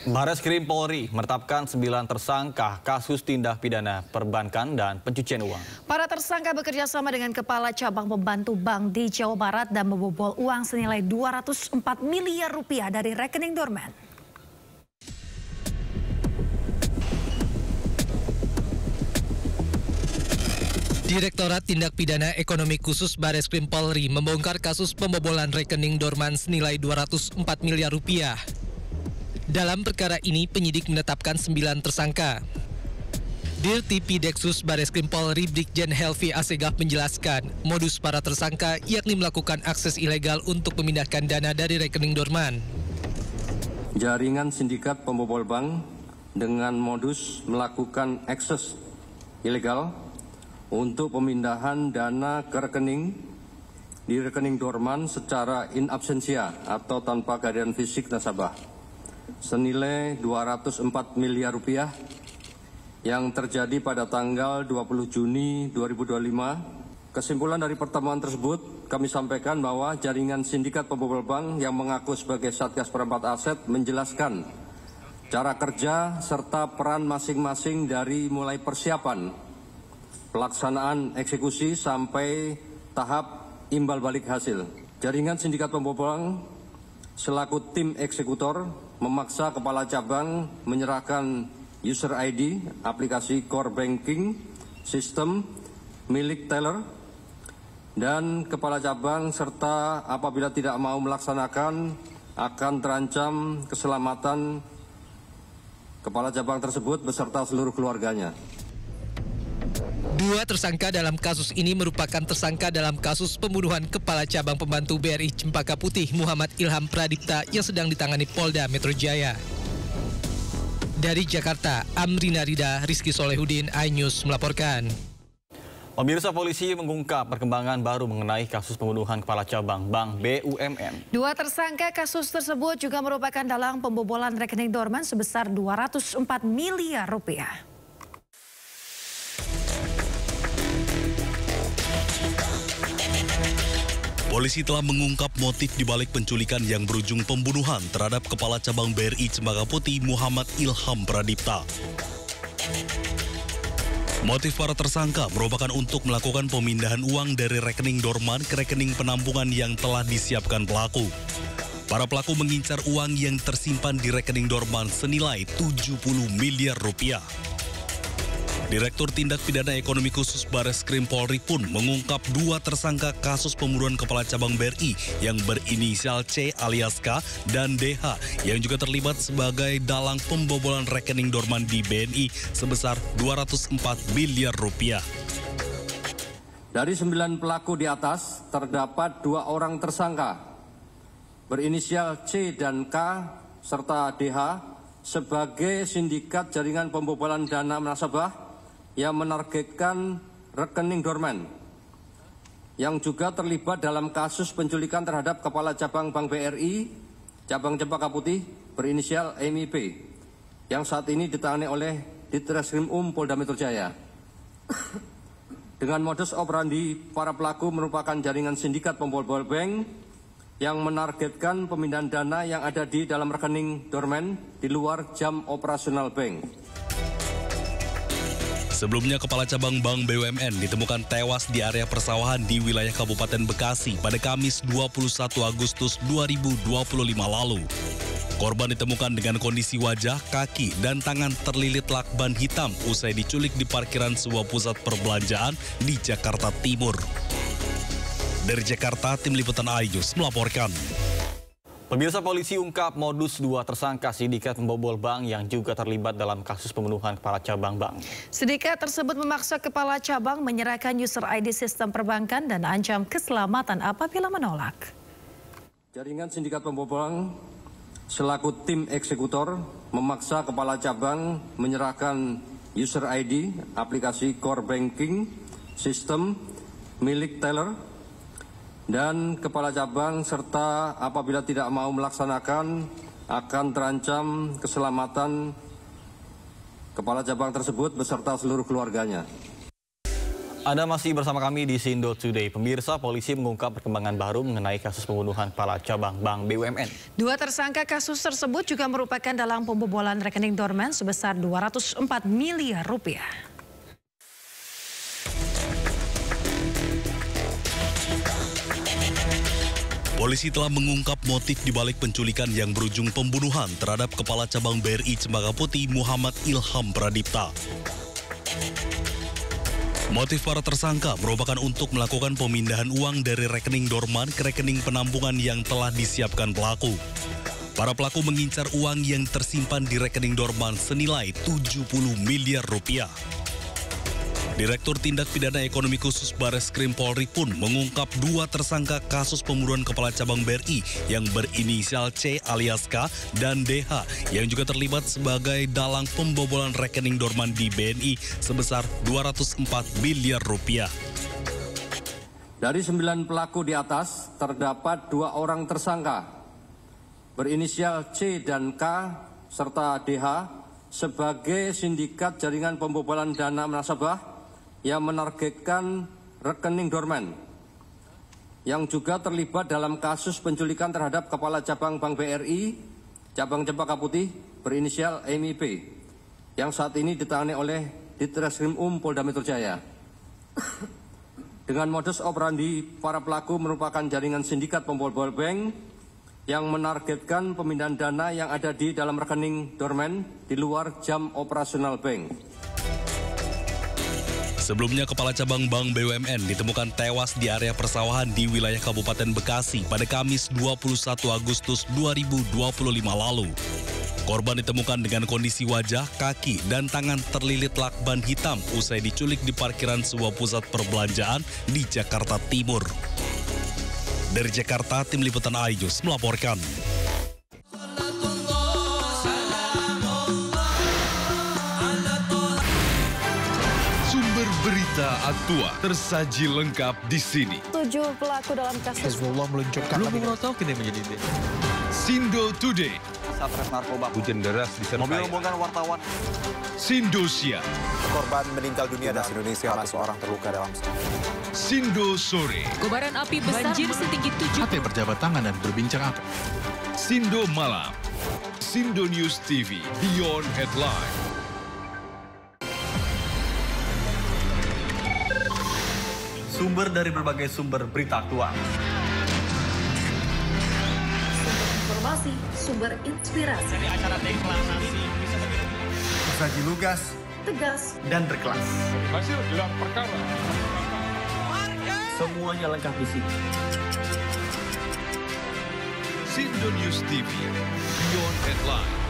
Bareskrim Polri menetapkan 9 tersangka kasus tindak pidana perbankan dan pencucian uang. Para tersangka bekerja sama dengan Kepala Cabang Pembantu Bank di Jawa Barat dan membobol uang senilai 204 miliar rupiah dari rekening dorman. Direktorat Tindak Pidana Ekonomi Khusus Bareskrim Polri membongkar kasus pembobolan rekening dorman senilai 204 miliar rupiah. Dalam perkara ini, penyidik menetapkan 9 tersangka. Dirtipi Deksus Bareskrim Polri Brigjen Helvi Asegaf menjelaskan, modus para tersangka yakni melakukan akses ilegal untuk memindahkan dana dari rekening dorman. Jaringan sindikat pembobol bank dengan modus melakukan akses ilegal untuk pemindahan dana ke rekening di rekening dorman secara in absentia atau tanpa kehadiran fisik nasabah senilai 204 miliar rupiah yang terjadi pada tanggal 20 Juni 2025. Kesimpulan dari pertemuan tersebut kami sampaikan bahwa jaringan sindikat pembobol bank yang mengaku sebagai Satgas Perempat Aset menjelaskan cara kerja serta peran masing-masing dari mulai persiapan, pelaksanaan eksekusi sampai tahap imbal balik hasil. Jaringan sindikat pembobol bank selaku tim eksekutor memaksa Kepala Cabang menyerahkan user ID aplikasi core banking sistem milik teller, dan Kepala Cabang serta apabila tidak mau melaksanakan akan terancam keselamatan Kepala Cabang tersebut beserta seluruh keluarganya. 2 tersangka dalam kasus ini merupakan tersangka dalam kasus pembunuhan Kepala Cabang Pembantu BRI Cempaka Putih Muhammad Ilham Pradipta yang sedang ditangani Polda Metro Jaya. Dari Jakarta, Amrina Rida, Rizky Solehudin, iNews melaporkan. Pemirsa, polisi mengungkap perkembangan baru mengenai kasus pembunuhan Kepala Cabang Bank BUMN. 2 tersangka kasus tersebut juga merupakan dalang pembobolan rekening dorman sebesar 204 miliar rupiah. Polisi telah mengungkap motif dibalik penculikan yang berujung pembunuhan terhadap Kepala Cabang BRI Cempaka Putih Muhammad Ilham Pradipta. Motif para tersangka merupakan untuk melakukan pemindahan uang dari rekening dorman ke rekening penampungan yang telah disiapkan pelaku. Para pelaku mengincar uang yang tersimpan di rekening dorman senilai 70 miliar rupiah. Direktur Tindak Pidana Ekonomi Khusus Bareskrim Polri pun mengungkap 2 tersangka kasus pembunuhan Kepala Cabang BRI yang berinisial C alias K dan DH yang juga terlibat sebagai dalang pembobolan rekening dorman di BNI sebesar 204 miliar rupiah. Dari 9 pelaku di atas terdapat 2 orang tersangka berinisial C dan K serta DH sebagai sindikat jaringan pembobolan dana nasabah yang menargetkan rekening dorman, yang juga terlibat dalam kasus penculikan terhadap Kepala Cabang Bank BRI Cabang Cempaka Putih berinisial MIP yang saat ini ditangani oleh Ditreskrim Polda Metro Jaya. Dengan modus operandi, para pelaku merupakan jaringan sindikat pembobol bank yang menargetkan pemindahan dana yang ada di dalam rekening dorman di luar jam operasional bank. Sebelumnya, Kepala Cabang Bank BUMN ditemukan tewas di area persawahan di wilayah Kabupaten Bekasi pada Kamis 21 Agustus 2025 lalu. Korban ditemukan dengan kondisi wajah, kaki, dan tangan terlilit lakban hitam usai diculik di parkiran sebuah pusat perbelanjaan di Jakarta Timur. Dari Jakarta, Tim Liputan iNews melaporkan. Pemirsa, polisi ungkap modus 2 tersangka sindikat pembobol bank yang juga terlibat dalam kasus pembunuhan Kepala Cabang Bank. Sindikat tersebut memaksa Kepala Cabang menyerahkan user ID sistem perbankan dan ancam keselamatan apabila menolak. Jaringan sindikat pembobol bank selaku tim eksekutor memaksa Kepala Cabang menyerahkan user ID aplikasi core banking sistem milik teller, dan Kepala Cabang serta apabila tidak mau melaksanakan akan terancam keselamatan Kepala Cabang tersebut beserta seluruh keluarganya. Anda masih bersama kami di Sindo Today. Pemirsa, polisi mengungkap perkembangan baru mengenai kasus pembunuhan kepala cabang Bank BUMN. 2 tersangka kasus tersebut juga merupakan dalam pembobolan rekening dorman sebesar 204 miliar rupiah. Polisi telah mengungkap motif dibalik penculikan yang berujung pembunuhan terhadap Kepala Cabang BRI Cempaka Putih Muhammad Ilham Pradipta. Motif para tersangka merupakan untuk melakukan pemindahan uang dari rekening dorman ke rekening penampungan yang telah disiapkan pelaku. Para pelaku mengincar uang yang tersimpan di rekening dorman senilai 70 miliar rupiah. Direktur Tindak Pidana Ekonomi Khusus Bareskrim Polri pun mengungkap 2 tersangka kasus pembunuhan Kepala Cabang BRI yang berinisial C alias K dan DH yang juga terlibat sebagai dalang pembobolan rekening dorman di BNI sebesar 204 miliar rupiah. Dari 9 pelaku di atas, terdapat 2 orang tersangka berinisial C dan K serta DH sebagai sindikat jaringan pembobolan dana nasabah yang menargetkan rekening dorman, yang juga terlibat dalam kasus penculikan terhadap Kepala Cabang Bank BRI, Cabang Cempaka Putih, berinisial MIP, yang saat ini ditangani oleh Ditreskrim Polda Metro Jaya. Dengan modus operandi, para pelaku merupakan jaringan sindikat pembobol bank yang menargetkan pemindahan dana yang ada di dalam rekening dorman di luar jam operasional bank. Sebelumnya, Kepala Cabang Bank BUMN ditemukan tewas di area persawahan di wilayah Kabupaten Bekasi pada Kamis 21 Agustus 2025 lalu. Korban ditemukan dengan kondisi wajah, kaki, dan tangan terlilit lakban hitam usai diculik di parkiran sebuah pusat perbelanjaan di Jakarta Timur. Dari Jakarta, Tim Liputan iNews melaporkan. Berita aktual tersaji lengkap di sini. 7 pelaku dalam kasus Hezbollah meluncurkan Sindo Today. Satres narkoba. Hujan deras disertai Mobil rombongan wartawan. Sindosia. korban meninggal dunia dan Indonesia ada seorang terluka dalam. Sindo Sore. Kobaran api besar setinggi 7. Ate berjabat tangan dan berbincang apa? Sindo Malam. Sindo News TV Beyond Headline. Sumber dari berbagai sumber berita aktual. Sumber informasi, sumber inspirasi. Dari acara deklarasi saji lugas, tegas, dan berkelas. hasil gelar perkara. Semuanya lengkap di sini. Sindo News TV Beyond Headline.